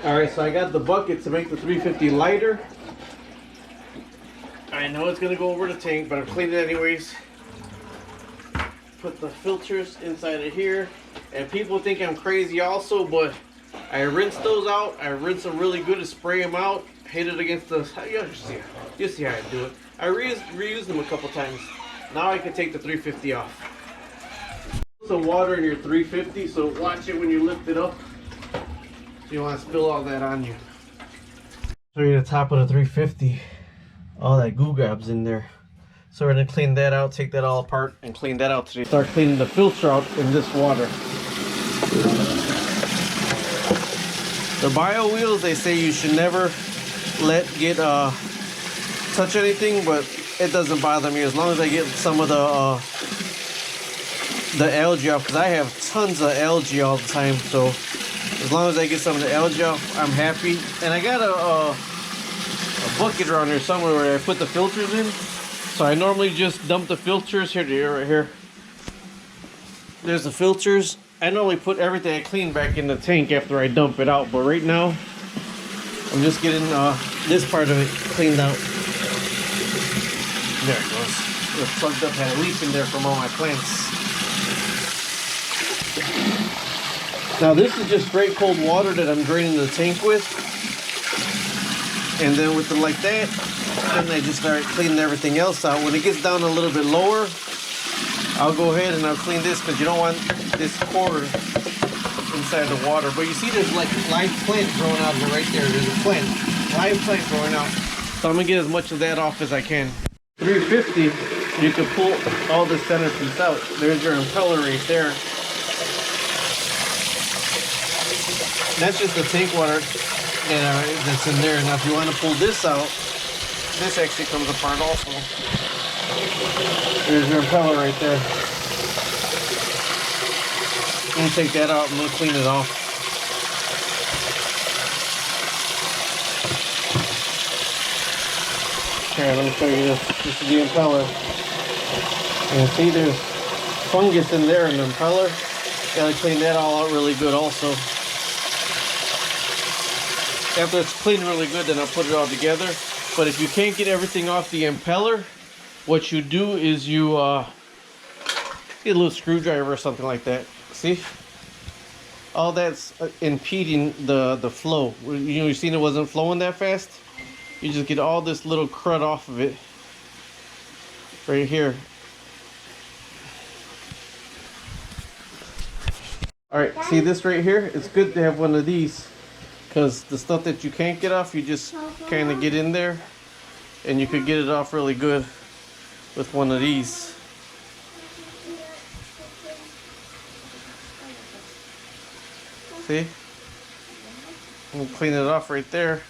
Alright, so I got the bucket to make the 350 lighter. I know it's gonna go over the tank, but I'm cleaning it anyways. Put the filters inside of here. And people think I'm crazy also, but I rinse those out. I rinse them really good to spray them out. Hit it against the, you see how I do it. I reuse them a couple times. Now I can take the 350 off. Put some water in your 350, so watch it when you lift it up. You don't want to spill all that on you. Show you the top of the 350. All that goo gab's in there. So we're gonna clean that out, take that all apart, and clean that out today. Start cleaning the filter out in this water. The bio wheels, they say you should never let get touch anything, but it doesn't bother me as long as I get some of the algae off, because I have tons of algae all the time. So as long as I get some of the algae off, I'm happy. And I got a bucket around here somewhere where I put the filters in. So I normally just dump the filters. Here they are right here. There's the filters. I normally put everything I clean back in the tank after I dump it out. But right now, I'm just getting this part of it cleaned out. There it goes. It was plugged up, had a leak in there from all my plants. Now this is just straight cold water that I'm draining the tank with. And then with it like that, then I just start cleaning everything else out. When it gets down a little bit lower, I'll go ahead and I'll clean this, because you don't want this core inside the water. But you see there's like live plant growing out here right there. There's a plant, live plant growing out. So I'm gonna get as much of that off as I can. 350, you can pull all the center piece out. There's your impeller right there. That's just the tank water that's in there. Now if you want to pull this out, this actually comes apart also. There's your impeller right there. I'm going to take that out and we'll clean it off. Here, let me show you this. This is the impeller. And see there's fungus in there in the impeller. Gotta clean that all out really good also. After it's cleaned really good, then I'll put it all together. But if you can't get everything off the impeller, what you do is you get a little screwdriver or something like that. See? All that's impeding the flow. You know, you seen it wasn't flowing that fast? You just get all this little crud off of it. Right here. Alright, see this right here? It's good to have one of these. Because the stuff that you can't get off, you just kind of get in there. And you could get it off really good with one of these. See? And clean it off right there.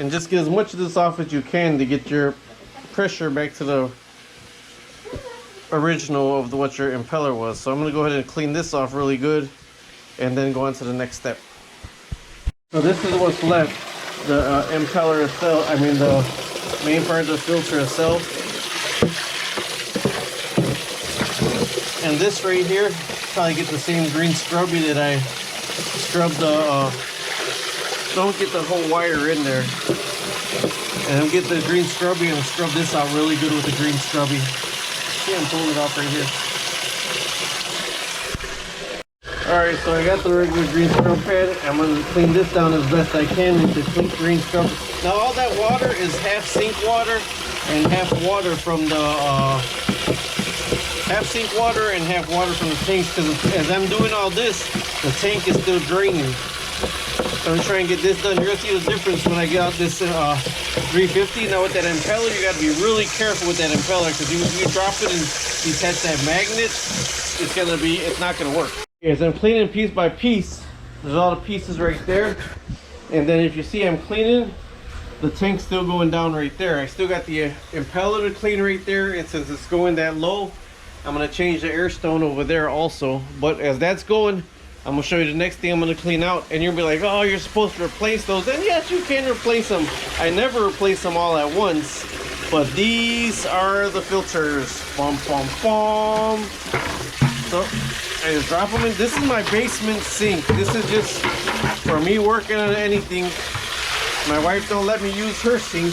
And just get as much of this off as you can to get your pressure back to the original of what your impeller was. So I'm going to go ahead and clean this off really good. And then go on to the next step. So this is what's left, the impeller itself, I mean the main part of the filter itself. And this right here, probably get the same green scrubby that I scrubbed the, don't get the whole wire in there. And get the green scrubby and scrub this out really good with the green scrubby. See, I'm pulling it off right here. Alright, so I got the regular green scrub pad. I'm going to clean this down as best I can with the green scrub. Now all that water is half sink water and half water from the half sink water and half water from the tanks, because as I'm doing all this, the tank is still draining. So I'm trying to get this done. You're going to see the difference when I get out this 350. Now with that impeller, you got to be really careful with that impeller, because if you drop it and you touch that magnet, it's not going to work. As I'm cleaning piece by piece, there's all the pieces right there. And then if you see I'm cleaning, the tank's still going down right there. I still got the impeller to clean right there. And since it's going that low, I'm going to change the air stone over there also. But as that's going, I'm going to show you the next thing I'm going to clean out. And you'll be like, oh, you're supposed to replace those. And yes, you can replace them. I never replace them all at once. But these are the filters. Bum, bum, bum. So I just drop them in. This is my basement sink. This is just for me working on anything, my wife don't let me use her sink.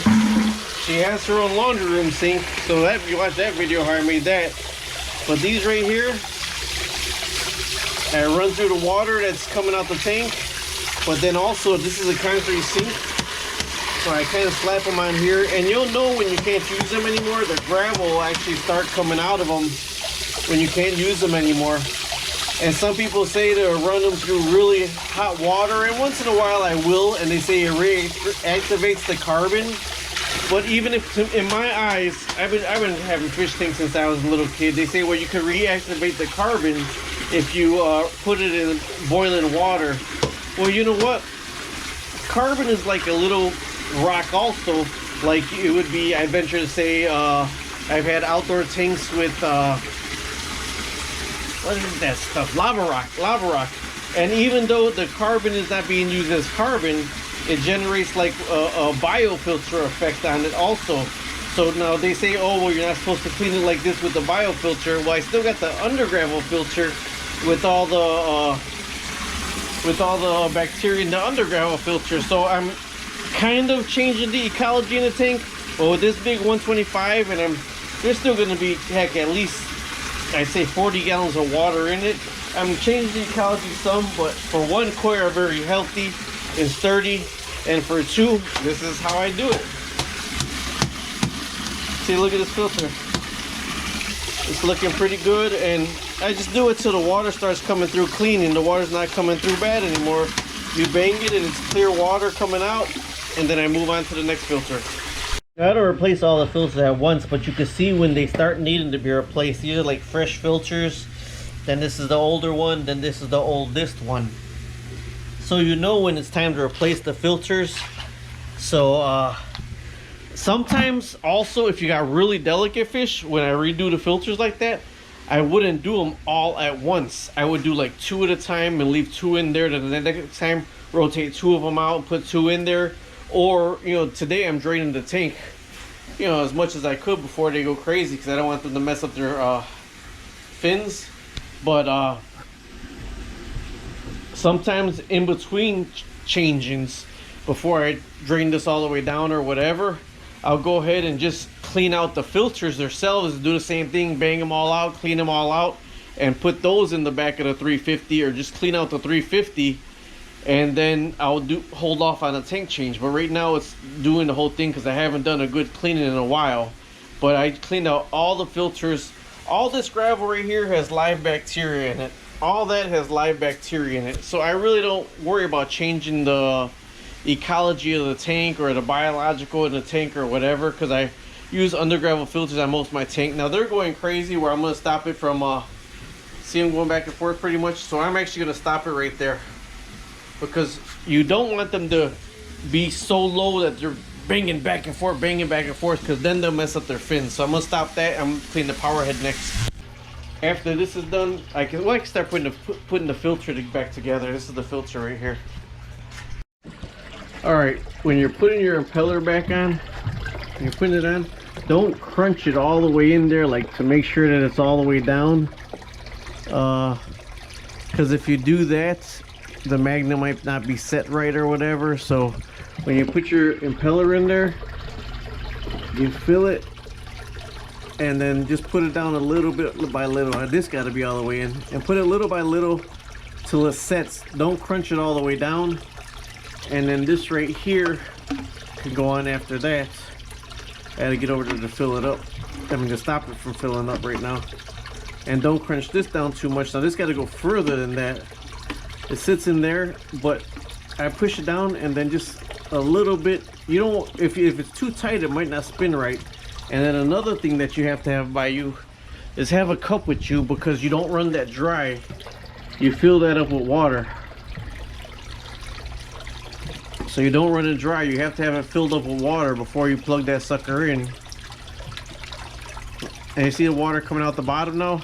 She has her own laundry room sink, so that you watch that video how I made that. But these right here, I run through the water that's coming out the tank. But then also, this is a concrete sink, so I kind of slap them on here, and you'll know when you can't use them anymore. The gravel will actually start coming out of them when you can't use them anymore. And some people say to run them through really hot water, and once in a while I will, and they say it reactivates the carbon. But even if, in my eyes, I've been having fish tanks since I was a little kid. They say, well, you can reactivate the carbon if you put it in boiling water. Well, you know what? Carbon is like a little rock also. Like it would be, I venture to say, I've had outdoor tanks with, what is that stuff? Lava rock. And even though the carbon is not being used as carbon, it generates like a biofilter effect on it also. So now they say, oh, well, you're not supposed to clean it like this with the biofilter. Well, I still got the undergravel filter with all the bacteria in the undergravel filter. So I'm kind of changing the ecology in the tank. But with this big 125, and there's still going to be, heck, at least I'd say 40 gallons of water in it. I'm changing the ecology some, but for one, koi are very healthy and sturdy, and for two, this is how I do it. See, look at this filter. It's looking pretty good, and I just do it till the water starts coming through clean, and the water's not coming through bad anymore. You bang it and it's clear water coming out, and then I move on to the next filter. I don't replace all the filters at once, but you can see when they start needing to be replaced. These are like fresh filters, then this is the older one, then this is the oldest one. So you know when it's time to replace the filters. So sometimes also, if you got really delicate fish, when I redo the filters like that, I wouldn't do them all at once. I would do like 2 at a time and leave 2 in there. Then the next time, rotate 2 of them out and put 2 in there. Or, you know, today I'm draining the tank, you know, as much as I could before they go crazy, because I don't want them to mess up their fins. But sometimes in between changings, before I drain this all the way down or whatever, I'll go ahead and just clean out the filters themselves, do the same thing, bang them all out, clean them all out, and put those in the back of the 350, or just clean out the 350, and then I'll hold off on the tank change. But right now it's doing the whole thing because I haven't done a good cleaning in a while. But I cleaned out all the filters. All this gravel right here has live bacteria in it. All that has live bacteria in it. So I really don't worry about changing the ecology of the tank or the biological in the tank or whatever, because I use undergravel filters on most of my tank. Now they're going crazy where I'm going to stop it from, see them going back and forth pretty much. So I'm actually going to stop it right there, because you don't want them to be so low that they're banging back and forth, because then they'll mess up their fins. So I'm going to stop that. I'm going to clean the power head next. After this is done, I can start putting the filter back together. This is the filter right here. Alright, when you're putting your impeller back on, you're putting it on, don't crunch it all the way in there, like to make sure that it's all the way down. Because if you do that, the magnet might not be set right or whatever. So when you put your impeller in there, you fill it, and then just put it down a little bit by little. This got to be all the way in, and put it little by little till it sets. Don't crunch it all the way down. And then this right here can go on after that. I had to get over there to fill it up. I'm going to stop it from filling up right now. And don't crunch this down too much. Now this got to go further than that. It sits in there, but I push it down and then just a little bit. You don't, if it's too tight, it might not spin right. And then another thing that you have to have by you is have a cup with you, because you don't run that dry. You fill that up with water. So you don't run it dry. You have to have it filled up with water before you plug that sucker in. And you see the water coming out the bottom now?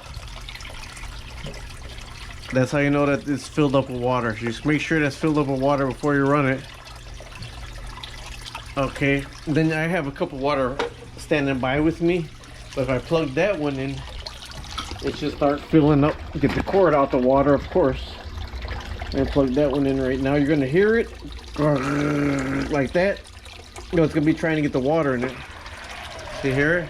That's how you know that it's filled up with water. Just make sure that's filled up with water before you run it. Okay, then I have a cup of water standing by with me. But if I plug that one in, it should start filling up. Get the cord out the water, of course. And plug that one in right now. You're gonna hear it like that. You know, it's gonna be trying to get the water in it. See, hear it?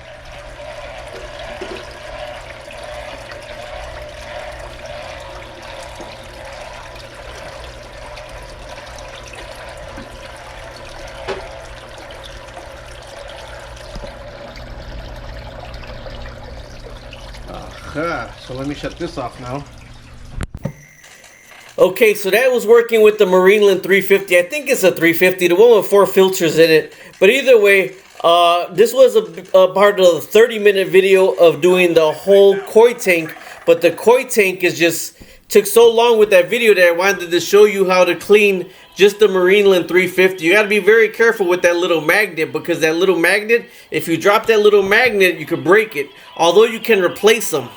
So let me shut this off now. Okay, so that was working with the Marineland 350. I think it's a 350, the one with 4 filters in it. But either way, this was a part of the 30-minute video of doing the whole koi tank. But the koi tank is just took so long with that video that I wanted to show you how to clean just the Marineland 350. You got to be very careful with that little magnet, because that little magnet, if you drop that little magnet, you could break it. Although you can replace them.